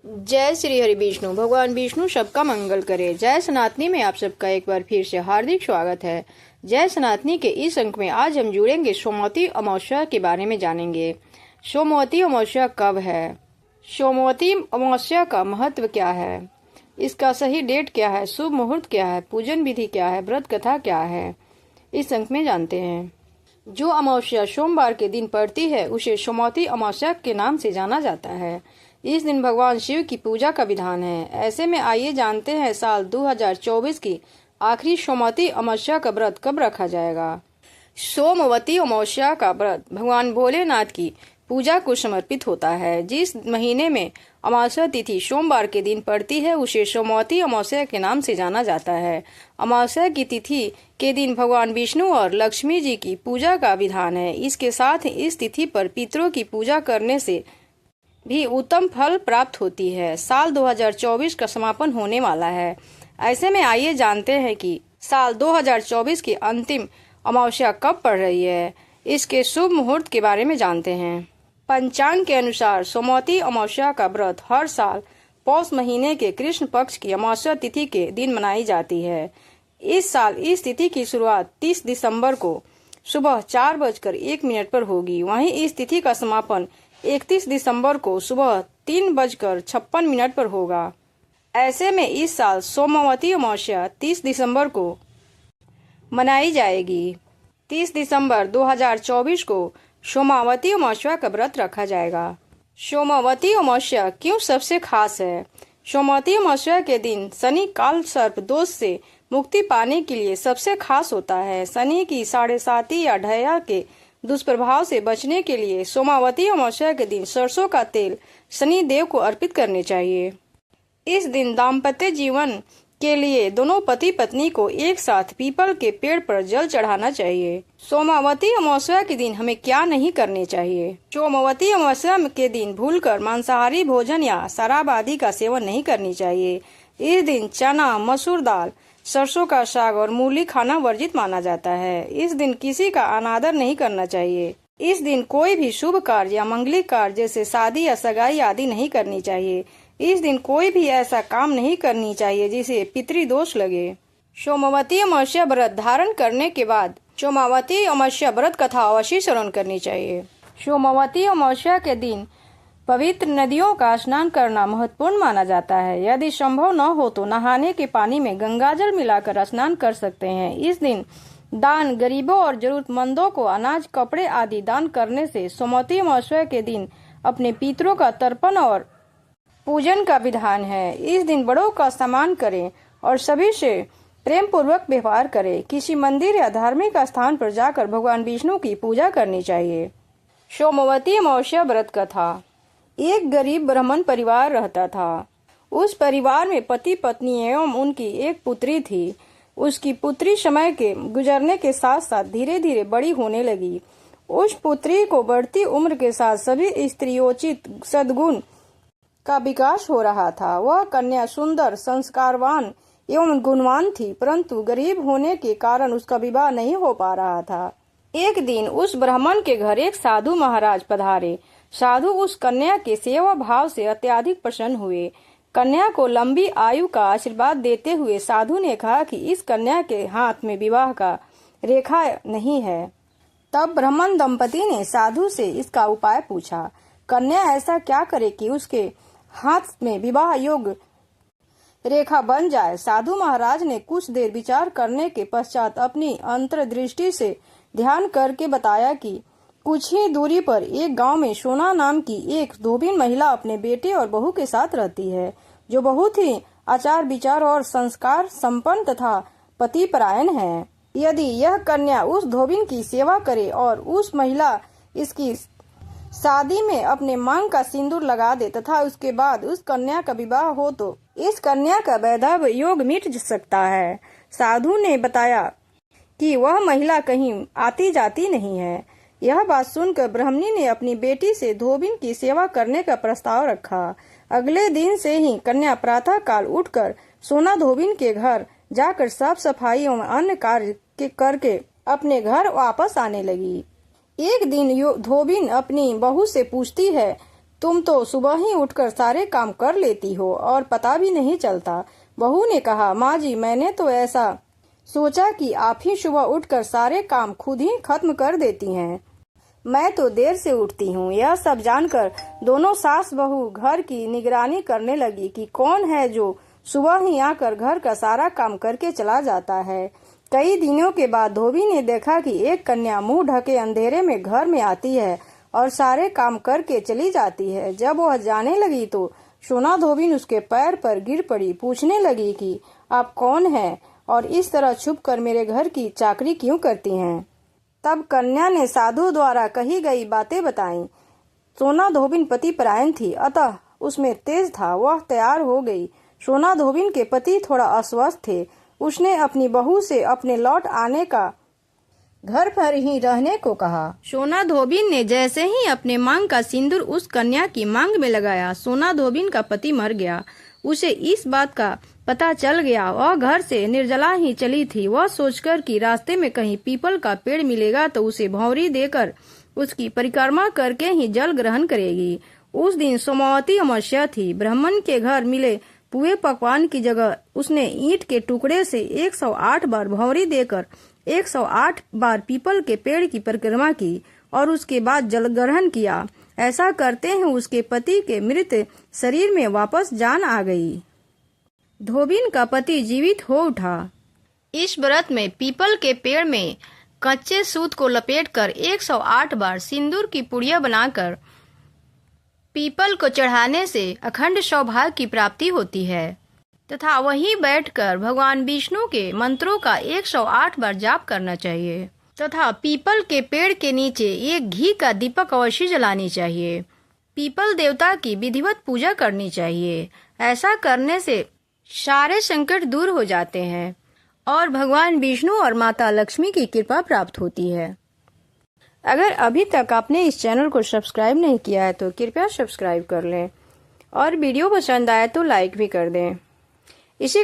जय श्री हरि विष्णु। भगवान विष्णु सबका मंगल करे। जय सनातनी में आप सबका एक बार फिर से हार्दिक स्वागत है। जय सनातनी के इस अंक में आज हम जुड़ेंगे सोमवती अमावस्या के बारे में जानेंगे। सोमवती अमावस्या कब है, सोमवती अमावस्या का महत्व क्या है, इसका सही डेट क्या है, शुभ मुहूर्त क्या है, पूजन विधि क्या है, व्रत कथा क्या है, इस अंक में जानते हैं। जो अमावस्या सोमवार के दिन पड़ती है उसे सोमवती अमावस्या के नाम से जाना जाता है। इस दिन भगवान शिव की पूजा का विधान है। ऐसे में आइए जानते हैं साल 2024 की आखिरी सोमवती अमावस्या का व्रत कब रखा जाएगा। सोमवती अमावस्या का व्रत भगवान भोलेनाथ की पूजा को समर्पित होता है। जिस महीने में अमावस्या तिथि सोमवार के दिन पड़ती है उसे सोमवती अमावस्या के नाम से जाना जाता है। अमावस्या की तिथि के दिन भगवान विष्णु और लक्ष्मी जी की पूजा का विधान है। इसके साथ इस तिथि पर पितरों की पूजा करने से भी उत्तम फल प्राप्त होती है। साल 2024 का समापन होने वाला है। ऐसे में आइए जानते हैं कि साल 2024 की अंतिम अमावस्या कब पड़ रही है। इसके शुभ मुहूर्त के बारे में जानते हैं। पंचांग के अनुसार सोमवती अमावस्या का व्रत हर साल पौष महीने के कृष्ण पक्ष की अमावस्या तिथि के दिन मनाई जाती है। इस साल इस तिथि की शुरुआत 30 दिसंबर को सुबह 4:01 पर होगी। वहीं इस तिथि का समापन 31 दिसंबर को सुबह 3:56 पर होगा। ऐसे में इस साल सोमवती अमावस्या 30 दिसंबर को मनाई जाएगी। 30 दिसंबर 2024 को सोमवती अमावस्या का व्रत रखा जाएगा। सोमवती अमावस्या क्यों सबसे खास है। सोमवती अमावस्या के दिन शनि काल सर्प दोष से मुक्ति पाने के लिए सबसे खास होता है। शनि की 7.5 या ढैया के दुष्प्रभाव से बचने के लिए सोमवती अमावस्या के दिन सरसों का तेल शनि देव को अर्पित करने चाहिए। इस दिन दाम्पत्य जीवन के लिए दोनों पति पत्नी को एक साथ पीपल के पेड़ पर जल चढ़ाना चाहिए। सोमवती अमावस्या के दिन हमें क्या नहीं करने चाहिए। सोमवती अमावस्या के दिन भूलकर मांसाहारी भोजन या शराब आदि का सेवन नहीं करनी चाहिए। इस दिन चना, मसूर दाल, सरसों का साग और मूली खाना वर्जित माना जाता है। इस दिन किसी का अनादर नहीं करना चाहिए। इस दिन कोई भी शुभ कार्य या मंगलिक कार्य जैसे शादी या सगाई आदि नहीं करनी चाहिए। इस दिन कोई भी ऐसा काम नहीं करनी चाहिए जिसे पितृदोष लगे। सोमवती अमावस्या व्रत धारण करने के बाद सोमवती अमावस्या व्रत कथा अवश्य श्रवण करनी चाहिए। सोमवती अमावस्या के दिन पवित्र नदियों का स्नान करना महत्वपूर्ण माना जाता है। यदि संभव न हो तो नहाने के पानी में गंगाजल मिलाकर स्नान कर सकते हैं। इस दिन दान, गरीबों और जरूरतमंदों को अनाज, कपड़े आदि दान करने से सोमवती अमावस्या के दिन अपने पितरों का तर्पण और पूजन का विधान है। इस दिन बड़ों का सम्मान करें और सभी से प्रेम पूर्वक व्यवहार करें। किसी मंदिर या धार्मिक स्थान पर जाकर भगवान विष्णु की पूजा करनी चाहिए। सोमवती अमावस्या व्रत कथा। एक गरीब ब्राह्मण परिवार रहता था। उस परिवार में पति पत्नी एवं उनकी एक पुत्री थी। उसकी पुत्री समय के गुजरने के साथ साथ धीरे धीरे बड़ी होने लगी। उस पुत्री को बढ़ती उम्र के साथ सभी स्त्रियोचित सद्गुण का विकास हो रहा था। वह कन्या सुंदर, संस्कारवान एवं गुणवान थी, परंतु गरीब होने के कारण उसका विवाह नहीं हो पा रहा था। एक दिन उस ब्राह्मण के घर एक साधु महाराज पधारे। साधु उस कन्या के सेवा भाव से अत्यधिक प्रसन्न हुए। कन्या को लंबी आयु का आशीर्वाद देते हुए साधु ने कहा कि इस कन्या के हाथ में विवाह का रेखा नहीं है। तब ब्राह्मण दंपति ने साधु से इसका उपाय पूछा। कन्या ऐसा क्या करे कि उसके हाथ में विवाह योग्य रेखा बन जाए। साधु महाराज ने कुछ देर विचार करने के पश्चात अपनी अंतर्दृष्टि से ध्यान करके बताया कि कुछ ही दूरी पर एक गांव में सोना नाम की एक धोबिन महिला अपने बेटे और बहू के साथ रहती है, जो बहुत ही आचार विचार और संस्कार संपन्न तथा पतिपरायण है। यदि यह कन्या उस धोबिन की सेवा करे और उस महिला इसकी शादी में अपने मांग का सिंदूर लगा दे तथा उसके बाद उस कन्या का विवाह हो तो इस कन्या का वैधव्य योग मिट सकता है। साधु ने बताया कि वह महिला कहीं आती जाती नहीं है। यह बात सुनकर ब्राह्मणी ने अपनी बेटी से धोबिन की सेवा करने का प्रस्ताव रखा। अगले दिन से ही कन्या प्रातः काल उठकर सोना धोबिन के घर जाकर साफ सफाई एवं अन्य कार्य करके अपने घर वापस आने लगी। एक दिन धोबिन अपनी बहू से पूछती है तुम तो सुबह ही उठकर सारे काम कर लेती हो और पता भी नहीं चलता। बहू ने कहा, माँ जी, मैंने तो ऐसा सोचा कि आप ही सुबह उठकर सारे काम खुद ही खत्म कर देती हैं। मैं तो देर से उठती हूँ। यह सब जानकर दोनों सास बहू घर की निगरानी करने लगी कि कौन है जो सुबह ही आकर घर का सारा काम करके चला जाता है। कई दिनों के बाद धोबी ने देखा कि एक कन्या मुंह ढके अंधेरे में घर में आती है और सारे काम करके चली जाती है। जब वह जाने लगी तो सोना धोबिन उसके पैर पर गिर पड़ी। पूछने लगी कि आप कौन हैं और इस तरह छुप कर मेरे घर की चाकरी क्यों करती हैं। तब कन्या ने साधु द्वारा कही गई बातें बताईं। सोना धोबिन पति परायण थी, अतः उसमें तेज था। वह तैयार हो गई। सोना धोबिन के पति थोड़ा अस्वस्थ थे। उसने अपनी बहू से अपने लौट आने का घर पर ही रहने को कहा। सोना धोबिन ने जैसे ही अपने मांग का सिंदूर उस कन्या की मांग में लगाया, सोना धोबिन का पति मर गया। उसे इस बात का पता चल गया। वह घर से निर्जला ही चली थी। वह सोचकर कि रास्ते में कहीं पीपल का पेड़ मिलेगा तो उसे भौंरी देकर उसकी परिक्रमा करके ही जल ग्रहण करेगी। उस दिन सोमवती अमावस्या थी। ब्राह्मण के घर मिले पुए पकवान की जगह उसने ईंट के टुकड़े से 108 बार भौंरी देकर 108 बार पीपल के पेड़ की परिक्रमा की और उसके बाद जल ग्रहण किया। ऐसा करते ही उसके पति के मृत शरीर में वापस जान आ गई। धोबिन का पति जीवित हो उठा। इस व्रत में पीपल के पेड़ में कच्चे सूत को लपेटकर 108 बार सिंदूर की पुड़िया बनाकर पीपल को चढ़ाने से अखंड सौभाग्य की प्राप्ति होती है तथा वहीं बैठकर भगवान विष्णु के मंत्रों का 108 बार जाप करना चाहिए तथा पीपल के पेड़ के नीचे एक घी का दीपक अवश्य जलानी चाहिए। पीपल देवता की विधिवत पूजा करनी चाहिए। ऐसा करने से सारे संकट दूर हो जाते हैं और भगवान विष्णु और माता लक्ष्मी की कृपा प्राप्त होती है। अगर अभी तक आपने इस चैनल को सब्सक्राइब नहीं किया है तो कृपया सब्सक्राइब कर लें और वीडियो पसंद आए तो लाइक भी कर दें। इसी